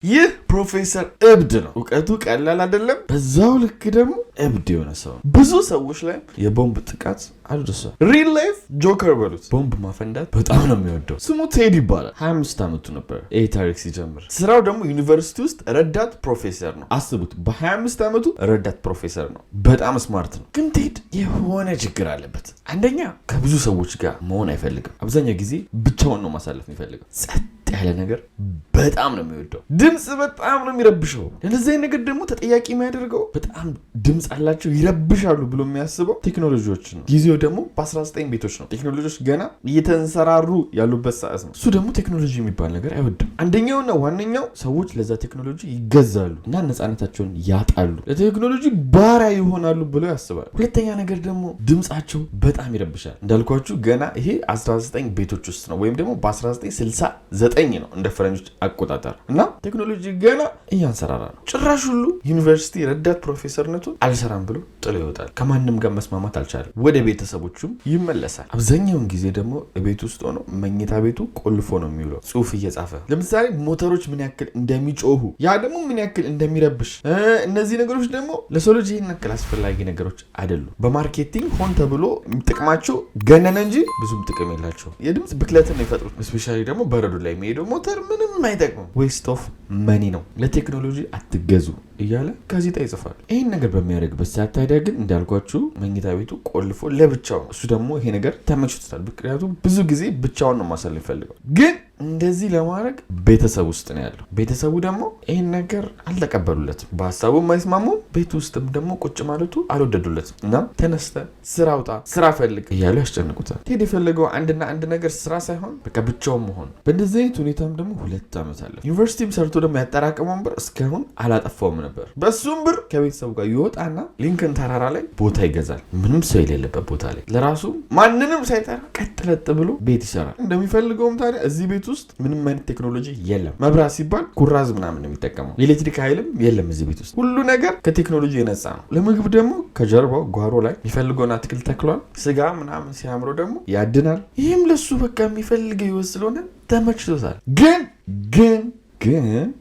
ይህ ፕሮፌሰር እብድ ነው። እውቀቱ ቀላል አይደለም፣ በዛው ልክ ደግሞ እብድ የሆነ ሰው ነው። ብዙ ሰዎች ላይ የቦምብ ጥቃት አድርሷል። ሪል ላይፍ ጆከር በሉት። ቦምብ ማፈንዳት በጣም ነው የሚወደው። ስሙ ቴድ ይባላል። 25 ዓመቱ ነበር ይህ ታሪክ ሲጀምር። ስራው ደግሞ ዩኒቨርሲቲ ውስጥ ረዳት ፕሮፌሰር ነው። አስቡት፣ በ25 ዓመቱ ረዳት ፕሮፌሰር ነው። በጣም ስማርት ነው። ግን ቴድ የሆነ ችግር አለበት። አንደኛ ከብዙ ሰዎች ጋር መሆን አይፈልግም። አብዛኛው ጊዜ ብቻውን ነው ማሳለፍ የሚፈልገው። ጸጥ ያለ ነገር በጣም ነው የሚወደው። ድምፅ በጣም ነው የሚረብሸው። ለዚህ ነገር ደግሞ ተጠያቂ የሚያደርገው በጣም ድምፅ አላቸው ይረብሻሉ ብሎ የሚያስበው ቴክኖሎጂዎች ነው። ጊዜው ደግሞ በ19 ቤቶች ነው። ቴክኖሎጂዎች ገና እየተንሰራሩ ያሉበት ሰዓት ነው። እሱ ደግሞ ቴክኖሎጂ የሚባል ነገር አይወድም። አንደኛውና ዋነኛው ሰዎች ለዛ ቴክኖሎጂ ይገዛሉ እና ነፃነታቸውን ያጣሉ፣ ለቴክኖሎጂ ባሪያ ይሆናሉ ብሎ ያስባል። ሁለተኛ ነገር ደግሞ ድምፃቸው በጣም ይረብሻል። እንዳልኳችሁ ገና ይሄ 19 ቤቶች ውስጥ ነው፣ ወይም ደግሞ በ1969 ነው እንደ ፈረንጆች አቆጣጠር እና ቴክኖሎጂ ገና እያንሰራራ ነው። ጭራሽ ሁሉ ዩኒቨርሲቲ ረዳት ፕሮፌሰርነቱን አልሰራም ብሎ ጥሎ ይወጣል። ከማንም ጋር መስማማት አልቻለም። ወደ ቤተሰቦቹም ይመለሳል። አብዛኛውን ጊዜ ደግሞ ቤት ውስጥ ሆኖ መኝታ ቤቱ ቆልፎ ነው የሚውለው፣ ጽሁፍ እየጻፈ ለምሳሌ ሞተሮች ምን ያክል እንደሚጮሁ፣ ያ ደግሞ ምን ያክል እንደሚረብሽ፣ እነዚህ ነገሮች ደግሞ ለሰው ልጅ ይህን ያክል አስፈላጊ ነገሮች አይደሉም። በማርኬቲንግ ሆን ተብሎ ጥቅማቸው ገነነ እንጂ ብዙም ጥቅም የላቸው። የድምፅ ብክለትን ነው ይፈጥሩት። ስፔሻሊ ደግሞ በረዶ ላይ የሚሄደው ሞተር ምንም አይጠቅምም፣ ዌስት ኦፍ መኒ ነው፣ ለቴክኖሎጂ አትገዙ እያለ ጋዜጣ ይጽፋል። ይህን ነገር በሚያደርግበት ሰዓት ታዲያ ግን እንዳልኳችሁ መኝታ ቤቱ ቆልፎ ለብቻው ነው። እሱ ደግሞ ይሄ ነገር ተመችቶታል። ምክንያቱም ብዙ ጊዜ ብቻውን ነው ማሳለፍ ይፈልጋል። ግን እንደዚህ ለማድረግ ቤተሰብ ውስጥ ነው ያለው። ቤተሰቡ ደግሞ ይህን ነገር አልተቀበሉለትም። በሀሳቡ የማይስማሙም፣ ቤት ውስጥም ደግሞ ቁጭ ማለቱ አልወደዱለትም። እናም ተነስተ ስራ ውጣ፣ ስራ ፈልግ እያሉ ያስጨንቁታል። ቴድ የፈለገው አንድና አንድ ነገር ስራ ሳይሆን በቃ ብቻውን መሆን። በእንደዚህ አይነት ሁኔታም ደግሞ 2 ዓመት አለ። ዩኒቨርሲቲም ሰርቶ ደግሞ ያጠራቀመውን ብር እስካሁን አላጠፋውም ነበር። በሱም ብር ከቤተሰቡ ጋር ይወጣና ሊንከን ተራራ ላይ ቦታ ይገዛል። ምንም ሰው የሌለበት ቦታ ላይ ለራሱ ማንንም ሳይጠራ ቀጥለጥ ብሎ ቤት ይሰራል እንደሚፈልገውም። ታዲያ እዚህ ቤት ውስጥ ምንም አይነት ቴክኖሎጂ የለም። መብራት ሲባል ኩራዝ ምናምን የሚጠቀመው፣ ኤሌክትሪክ ኃይልም የለም እዚህ ቤት ውስጥ። ሁሉ ነገር ከቴክኖሎጂ የነጻ ነው። ለምግብ ደግሞ ከጀርባው ጓሮ ላይ የሚፈልገውን አትክልት ተክሏል። ስጋ ምናምን ሲያምረው ደግሞ ያድናል። ይህም ለሱ በቃ የሚፈልገው ይወስ ስለሆነ ተመችቶታል። ግን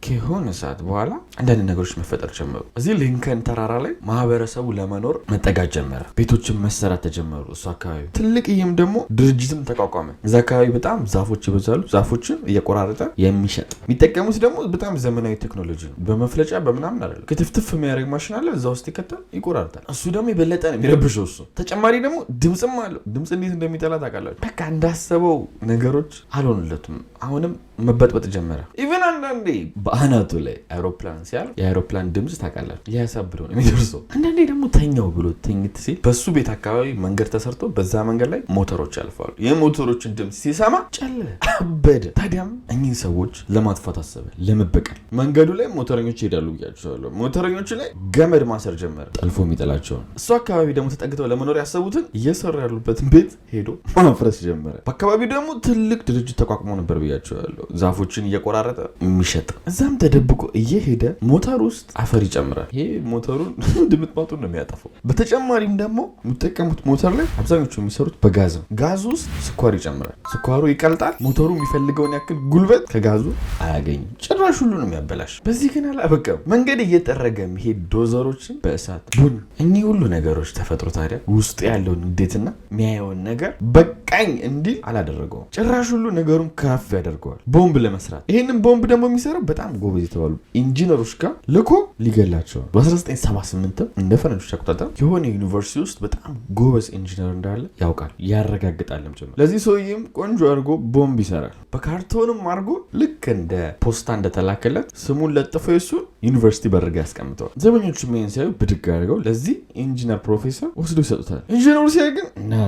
ከሆነ ሰዓት በኋላ አንዳንድ ነገሮች መፈጠር ጀመሩ። እዚህ ሊንከን ተራራ ላይ ማህበረሰቡ ለመኖር መጠጋት ጀመረ። ቤቶችን መሰራት ተጀመሩ። እሱ አካባቢ ትልቅዬም ደግሞ ድርጅትም ተቋቋመ። እዚ አካባቢ በጣም ዛፎች ይበዛሉ። ዛፎችን እየቆራረጠ የሚሸጥ የሚጠቀሙት ደግሞ በጣም ዘመናዊ ቴክኖሎጂ ነው። በመፍለጫ በምናምን አይደለም። ክትፍትፍ የሚያደርግ ማሽን አለ። እዛ ውስጥ ይከታል፣ ይቆራርጣል። እሱ ደግሞ የበለጠ ነው የሚረብሸው። እሱ ተጨማሪ ደግሞ ድምፅም አለው። ድምፅ እንዴት እንደሚጠላ ታውቃላችሁ። በቃ እንዳሰበው ነገሮች አልሆኑለትም። አሁንም መበጥበጥ ጀመረ። ኢቨን አንዳንዴ በአናቱ ላይ አይሮፕላን ሲያል የአይሮፕላን ድምፅ ታውቃላችሁ ሊያሳብደው ነው የሚደርሰው። አንዳንዴ ደግሞ ተኛው ብሎ ተኝት ሲል በሱ ቤት አካባቢ መንገድ ተሰርቶ በዛ መንገድ ላይ ሞተሮች ያልፋሉ። የሞተሮችን ድምፅ ሲሰማ ጨለለ፣ አበደ። ታዲያም እኚህ ሰዎች ለማጥፋት አሰበ፣ ለመበቀል። መንገዱ ላይ ሞተረኞች ይሄዳሉ ብያቸዋለሁ። ሞተረኞቹ ላይ ገመድ ማሰር ጀመረ፣ ጠልፎ የሚጥላቸውን። እሱ አካባቢ ደግሞ ተጠግተው ለመኖር ያሰቡትን እየሰሩ ያሉበትን ቤት ሄዶ ማፍረስ ጀመረ። በአካባቢው ደግሞ ትልቅ ድርጅት ተቋቁሞ ነበር ብያቸዋለሁ፣ ዛፎችን እየቆራረጠ የሚሸጥ። እዛም ተደብቆ እየሄደ ሞተር ውስጥ አፈር ይጨምራል። ይሄ ሞተሩን ድምጥማጡን ነው የሚያጠፋው። በተጨማሪም ደግሞ የሚጠቀሙት ሞተር ላይ አብዛኞቹ የሚሰሩት በጋዝ ነው። ጋዝ ውስጥ ስኳር ይጨምራል። ስኳሩ ይቀልጣል። ሞተሩ የሚፈልገውን ያክል ጉልበት ከጋዙ አያገኝም። ጭራሽ ሁሉ ነው የሚያበላሽ። በዚህ ግን አላበቃም። መንገድ እየጠረገ የሚሄድ ዶዘሮችን በእሳት ቡን። እኚህ ሁሉ ነገሮች ተፈጥሮ ታዲያ ውስጡ ያለውን እንዴትና የሚያየውን ነገር በቃኝ እንዲል አላደረገውም። ጭራሽ ሁሉ ነገሩን ከፍ ያደርገዋል። ቦምብ ለመስራት ይህንን ቦምብ ደግሞ የሚሰራው በጣም ጎበዝ የተባሉ ኢንጂነሮች ጋር ልኮ ሊገላቸው። በ1978 እንደ ፈረንጆች አቆጣጠር የሆነ ዩኒቨርሲቲ ውስጥ በጣም ጎበዝ ኢንጂነር እንዳለ ያውቃል፣ ያረጋግጣልም ጭምር። ለዚህ ሰውዬም ቆንጆ አድርጎ ቦምብ ይሰራል። በካርቶንም አድርጎ ልክ እንደ ፖስታ እንደተላከለት ስሙን ለጥፎ የሱን ዩኒቨርሲቲ በርጋ ያስቀምጠዋል። ዘበኞቹ ምን ሲያዩ ብድግ አድርገው ለዚህ ኢንጂነር ፕሮፌሰር ወስዶ ይሰጡታል። ኢንጂነሩ ሲያይ ግን ና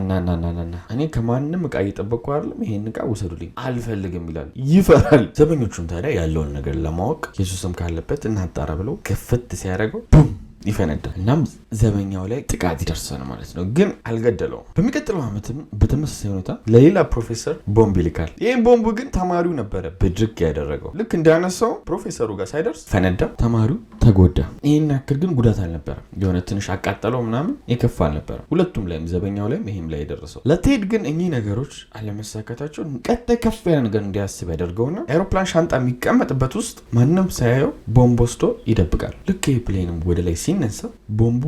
እኔ ከማንም እቃ እየጠበቅኩ አይደለም፣ ይሄን እቃ ውሰዱልኝ አልፈልግም ይላል። ይፈራል። ዘበኞቹም ታዲያ ያለውን ነገር ለማወቅ የሱስም ካለበት እናጣራ ብለው ክፍት ሲያደርገው ቡም ይፈነዳል። እናም ዘበኛው ላይ ጥቃት ይደርሳል ማለት ነው። ግን አልገደለውም። በሚቀጥለው ዓመትም በተመሳሳይ ሁኔታ ለሌላ ፕሮፌሰር ቦምብ ይልካል። ይህም ቦምብ ግን ተማሪው ነበረ ብድግ ያደረገው። ልክ እንዳነሳው ፕሮፌሰሩ ጋር ሳይደርስ ፈነዳ። ተማሪው ተጎዳ። ይህን ያክል ግን ጉዳት አልነበረም። የሆነ ትንሽ አቃጠለው ምናምን የከፋ አልነበረም። ሁለቱም ላይም ዘበኛው ላይም ይህም ላይ የደረሰው። ለቴድ ግን እኚህ ነገሮች አለመሳካታቸው ቀጣይ ከፍ ያለ ነገር እንዲያስብ ያደርገውና አውሮፕላን ሻንጣ የሚቀመጥበት ውስጥ ማንም ሳያየው ቦምብ ወስዶ ይደብቃል። ልክ ይህ ፕሌንም ወደ ላይ ሲነሳ ቦምቡ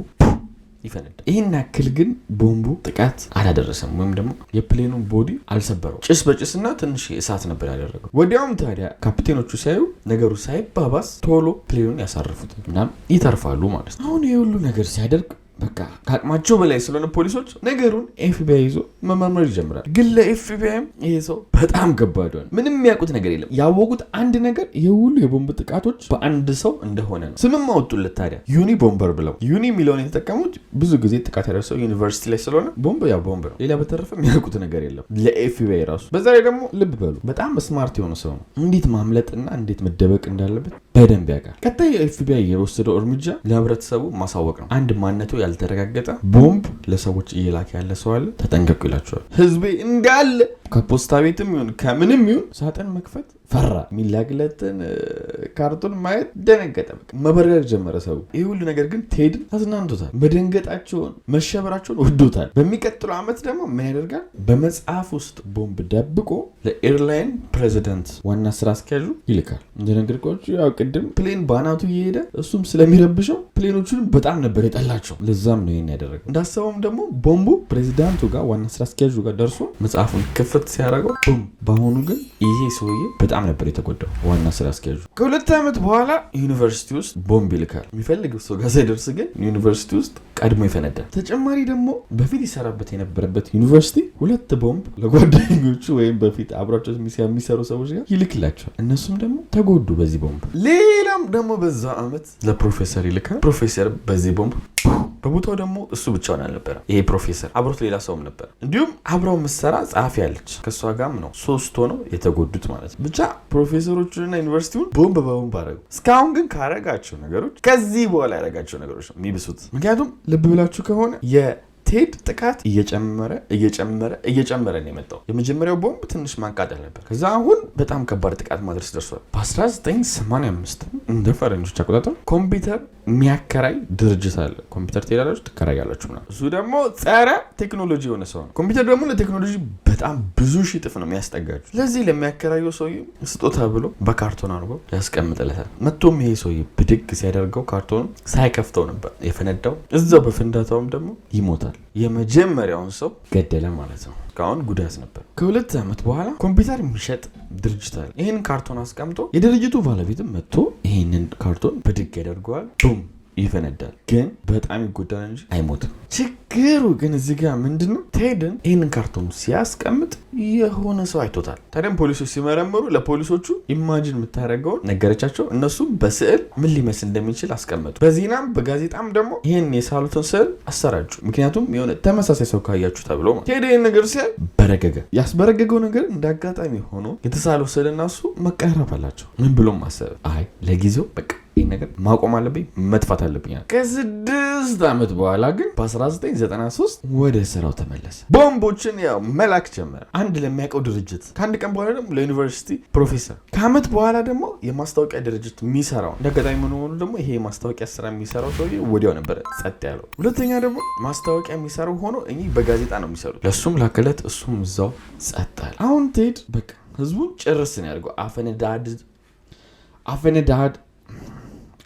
ይፈነዳል። ይህን ያክል ግን ቦምቡ ጥቃት አላደረሰም፣ ወይም ደግሞ የፕሌኑን ቦዲ አልሰበረው። ጭስ በጭስና ትንሽ እሳት ነበር ያደረገው። ወዲያውም ታዲያ ካፕቴኖቹ ሲያዩ ነገሩ ሳይባባስ ቶሎ ፕሌኑን ያሳርፉት እናም ይተርፋሉ ማለት ነው። አሁን ይህ ሁሉ ነገር ሲያደርግ በቃ ከአቅማቸው በላይ ስለሆነ ፖሊሶች ነገሩን ኤፍቢአይ ይዞ መመርመር ይጀምራል። ግን ለኤፍቢአይም ይሄ ሰው በጣም ከባድ ነው። ምንም የሚያውቁት ነገር የለም። ያወቁት አንድ ነገር የሁሉ የቦምብ ጥቃቶች በአንድ ሰው እንደሆነ ነው። ስምም አወጡለት ታዲያ ዩኒ ቦምበር ብለው። ዩኒ የሚለውን የተጠቀሙት ብዙ ጊዜ ጥቃት ያደረሰው ዩኒቨርሲቲ ላይ ስለሆነ ቦምብ ያው ቦምብ ነው። ሌላ በተረፈ የሚያውቁት ነገር የለም ለኤፍቢአይ ራሱ። በዛ ላይ ደግሞ ልብ በሉ በጣም ስማርት የሆነ ሰው ነው። እንዴት ማምለጥና እንዴት መደበቅ እንዳለበት በደንብ ያውቃል። ቀጣይ የኤፍቢአይ የወሰደው እርምጃ ለህብረተሰቡ ማሳወቅ ነው። አንድ ማንነቱ ያልተረጋገጠ ቦምብ ለሰዎች እየላከ ያለ ሰው አለ፣ ተጠንቀቁ ይላቸዋል። ህዝቤ እንዳለ ከፖስታ ቤትም ይሁን ከምንም ይሁን ሳጥን መክፈት ፈራ። የሚላክለትን ካርቶን ማየት ደነገጠ። መበረር ጀመረ ሰው። ይህ ሁሉ ነገር ግን ቴድን አዝናንቶታል። መደንገጣቸውን መሸበራቸውን ወዶታል። በሚቀጥለው ዓመት ደግሞ ምን ያደርጋል? በመጽሐፍ ውስጥ ቦምብ ደብቆ ለኤርላይን ፕሬዚደንት ዋና ስራ አስኪያጁ ይልካል። እንደነገርኳችሁ ያው ቅድም ፕሌን ባናቱ እየሄደ እሱም ስለሚረብሸው ፕሌኖቹን በጣም ነበር የጠላቸው። ለዛም ነው ይሄን ያደረገው። እንዳሰበውም ደግሞ ቦምቡ ፕሬዚዳንቱ ጋር ዋና ስራ አስኪያጁ ጋር ደርሶ መጽሐፉን ክፍት ሲያደርገው ቡም። በአሁኑ ግን ይሄ ሰውዬ በጣም ነበር የተጎዳው ዋና ስራ አስኪያጁ። ከ2 ዓመት በኋላ ዩኒቨርሲቲ ውስጥ ቦምብ ይልካል። የሚፈልገው ሰው ጋር ሳይደርስ ግን ዩኒቨርሲቲ ውስጥ ቀድሞ ይፈነዳል። ተጨማሪ ደግሞ በፊት ይሰራበት የነበረበት ዩኒቨርሲቲ 2 ቦምብ ለጓደኞቹ ወይም በፊት አብራቸው የሚሰሩ ሰዎች ጋር ይልክላቸዋል። እነሱም ደግሞ ተጎዱ በዚህ ቦምብ። ሌላም ደግሞ በዛ ዓመት ለፕሮፌሰር ይልካል። ፕሮፌሰር በዚህ ቦምብ በቦታው ደግሞ እሱ ብቻውን አልነበረም። ይሄ ፕሮፌሰር አብሮት ሌላ ሰውም ነበር። እንዲሁም አብረው ምሰራ ጸሐፊ ያለች ከሷ ጋርም ነው 3 ሆነው የተጎዱት ማለት ነው። ብቻ ፕሮፌሰሮቹንና ዩኒቨርሲቲውን ቦምብ በቦምብ አደረጉ። እስካሁን ግን ካረጋቸው ነገሮች ከዚህ በኋላ ያረጋቸው ነገሮች ነው የሚብሱት። ምክንያቱም ልብ ብላችሁ ከሆነ ቴድ ጥቃት እየጨመረ ነው የመጣው። የመጀመሪያው ቦምብ ትንሽ ማቃጠል ነበር። ከዛ አሁን በጣም ከባድ ጥቃት ማድረስ ደርሷል። በ1985 እንደ ፈረንጆች አቆጣጠር ኮምፒውተር የሚያከራይ ድርጅት አለ። ኮምፒውተር ትሄዳላችሁ፣ ትከራያላችሁ ምናምን። እሱ ደግሞ ጸረ ቴክኖሎጂ የሆነ ሰው ነው። ኮምፒውተር ደግሞ ለቴክኖሎጂ በጣም ብዙ ሺህ እጥፍ ነው የሚያስጠጋችሁ። ስለዚህ ለሚያከራየው ሰውዬ ስጦታ ብሎ በካርቶን አድርጎ ያስቀምጥለታል። መጥቶም ይሄ ሰውዬ ብድግ ሲያደርገው ካርቶኑ ሳይከፍተው ነበር የፈነዳው። እዛው በፍንዳታውም ደግሞ ይሞታል። የመጀመሪያውን ሰው ገደለ ማለት ነው። እስካሁን ጉዳት ነበር። ከ2 ዓመት በኋላ ኮምፒውተር የሚሸጥ ድርጅት አለ። ይህን ካርቶን አስቀምጦ የድርጅቱ ባለቤትም መጥቶ ይህንን ካርቶን ብድግ ያደርገዋል። ቡም ይፈነዳል። ግን በጣም ይጎዳል እንጂ አይሞትም። ችግሩ ግን እዚህ ጋር ምንድነው? ቴድን ይህንን ካርቶን ሲያስቀምጥ የሆነ ሰው አይቶታል። ታዲያም ፖሊሶች ሲመረምሩ ለፖሊሶቹ ኢማጂን የምታደርገውን ነገረቻቸው። እነሱም በስዕል ምን ሊመስል እንደሚችል አስቀመጡ። በዜናም በጋዜጣም ደግሞ ይህን የሳሉትን ስዕል አሰራጩ። ምክንያቱም የሆነ ተመሳሳይ ሰው ካያችሁ ተብሎ ቴድ ይህን ነገር ሲያይ በረገገ። ያስበረገገው ነገር እንዳጋጣሚ ሆኖ የተሳለው ስዕል እና እሱ መቀራረብ አላቸው። ምን ብሎ ማሰብ፣ አይ ለጊዜው በቃ ይህን ነገር ማቆም አለብኝ፣ መጥፋት አለብኝ። ከ6 ዓመት በኋላ ግን በ1993 ወደ ስራው ተመለሰ። ቦምቦችን ያው መላክ ጀመረ። አንድ ለሚያውቀው ድርጅት፣ ከአንድ ቀን በኋላ ደግሞ ለዩኒቨርሲቲ ፕሮፌሰር፣ ከዓመት በኋላ ደግሞ የማስታወቂያ ድርጅት የሚሰራው እንደገጣሚ ሆኖ ደግሞ ይሄ የማስታወቂያ ስራ የሚሰራው ሰውዬ ወዲያው ነበረ ጸጥ ያለው። ሁለተኛ ደግሞ ማስታወቂያ የሚሰራው ሆኖ እኚህ በጋዜጣ ነው የሚሰሩት። ለሱም ላከለት፣ እሱም እዛው ጸጥ አለ። አሁን ቴድ በቃ ህዝቡን ጭርስ ነው ያደርገው።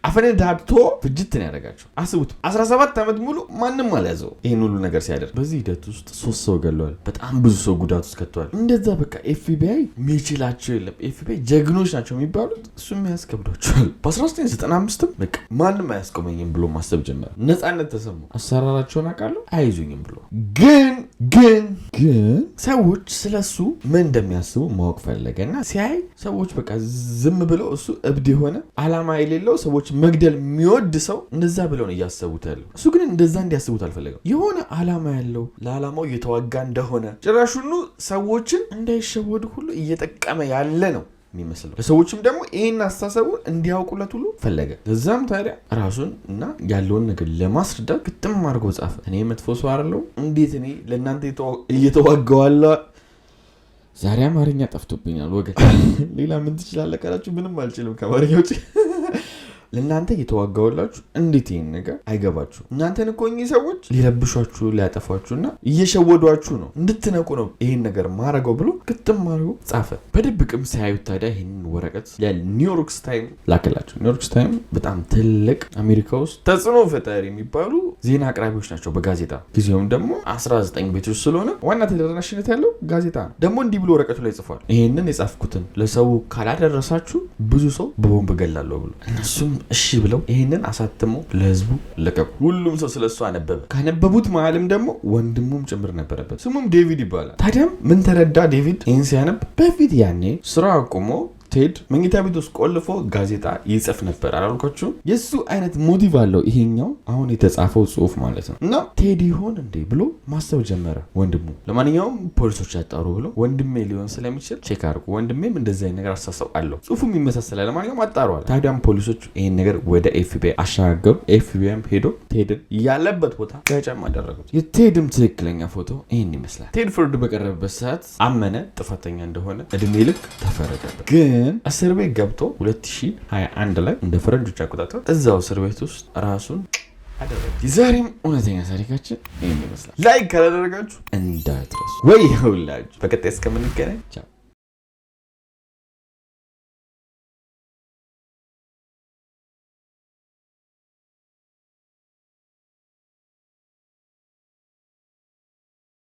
አፈነዳድቶ ፍጅት ነው ያደረጋቸው። አስቡት 17 ዓመት ሙሉ ማንም አልያዘው ይህን ሁሉ ነገር ሲያደርግ። በዚህ ሂደት ውስጥ 3 ሰው ገለዋል። በጣም ብዙ ሰው ጉዳት ውስጥ ከተዋል። እንደዛ በቃ ኤፍቢአይ የሚችላቸው የለም። ኤፍቢአይ ጀግኖች ናቸው የሚባሉት እሱም ያስከብዷቸዋል። በ1995 በቃ ማንም አያስቆመኝም ብሎ ማሰብ ጀመረ። ነፃነት ተሰሙ። አሰራራቸውን አውቃለሁ አይዙኝም ብሎ ግን ሰዎች ስለሱ ምን እንደሚያስቡ ማወቅ ፈለገና ሲያይ ሰዎች በቃ ዝም ብለው እሱ እብድ የሆነ ዓላማ የሌለው ሰዎች መግደል የሚወድ ሰው እንደዛ ብለው ነው እያሰቡት ያለው። እሱ ግን እንደዛ እንዲያስቡት አልፈለገም። የሆነ ዓላማ ያለው ለዓላማው እየተዋጋ እንደሆነ ጭራሹኑ ሰዎችን እንዳይሸወዱ ሁሉ እየጠቀመ ያለ ነው የሚመስለው። ለሰዎችም ደግሞ ይህን አስተሳሰቡን እንዲያውቁለት ሁሉ ፈለገ። እዛም ታዲያ ራሱን እና ያለውን ነገር ለማስረዳት ግጥም አድርጎ ጻፈ። እኔ መጥፎ ሰው አይደለሁም፣ እንዴት እኔ ለእናንተ እየተዋጋዋለሁ። ዛሬ አማርኛ ጠፍቶብኛል ወገን። ሌላ ምን ትችላለህ ካላችሁ ምንም አልችልም ከአማርኛ ውጭ። ለእናንተ እየተዋጋውላችሁ እንዴት ይህን ነገር አይገባችሁ? እናንተን እኮ እኚህ ሰዎች ሊረብሿችሁ ሊያጠፏችሁና እየሸወዷችሁ ነው፣ እንድትነቁ ነው ይህን ነገር ማረገው ብሎ ግጥም አድርጎ ጻፈ። በድብቅም ሲያዩት ታዲያ ይህንን ወረቀት ኒውዮርክ ታይም ላከላቸው። ኒውዮርክ ታይም በጣም ትልቅ አሜሪካ ውስጥ ተጽዕኖ ፈጣሪ የሚባሉ ዜና አቅራቢዎች ናቸው በጋዜጣ። ጊዜውም ደግሞ 19 ቤቶች ስለሆነ ዋና ተደራሽነት ያለው ጋዜጣ ነው። ደግሞ እንዲህ ብሎ ወረቀቱ ላይ ጽፏል፣ ይህንን የጻፍኩትን ለሰው ካላደረሳችሁ ብዙ ሰው በቦምብ እገላለሁ ብሎ። እነሱም እሺ ብለው ይሄንን አሳትሞ ለህዝቡ ለቀቁ። ሁሉም ሰው ስለሱ አነበበ። ካነበቡት መሀልም ደግሞ ወንድሙም ጭምር ነበረበት። ስሙም ዴቪድ ይባላል። ታዲያም ምን ተረዳ ዴቪድ? ይህን ሲያነብ በፊት ያኔ ስራ አቁሞ ቴድ መኝታ ቤት ውስጥ ቆልፎ ጋዜጣ ይጽፍ ነበር አላልኳችሁ? የሱ አይነት ሞቲቭ አለው ይሄኛው አሁን የተጻፈው ጽሁፍ ማለት ነው። እና ቴድ ይሆን እንዴ ብሎ ማሰብ ጀመረ ወንድሙ። ለማንኛውም ፖሊሶች ያጣሩ ብሎ ወንድሜ ሊሆን ስለሚችል ቼክ አድርጉ፣ ወንድሜም እንደዚህ አይነት ነገር አስተሳሰብ አለው፣ ጽሁፉም ይመሳሰላል። ለማንኛውም አጣሯል። ታዲያም ፖሊሶች ይሄን ነገር ወደ ኤፍቢአይ አሻገሩ። ኤፍቢአይም ሄዶ ቴድን ያለበት ቦታ ጋጫም አደረጉት። የቴድም ትክክለኛ ፎቶ ይሄን ይመስላል። ቴድ ፍርድ በቀረበበት ሰዓት አመነ ጥፋተኛ እንደሆነ፣ እድሜ ልክ ተፈረደበት። ግን እስር ቤት ገብቶ 2021 ላይ እንደ ፈረንጆች አቆጣጠር እዛው እስር ቤት ውስጥ ራሱን አደረገ። የዛሬም እውነተኛ ታሪካችን ይህን ይመስላል። ላይክ ካላደረጋችሁ እንዳትረሱ ወይ ሁላችሁ። በቀጣይ እስከምንገናኝ ቻው።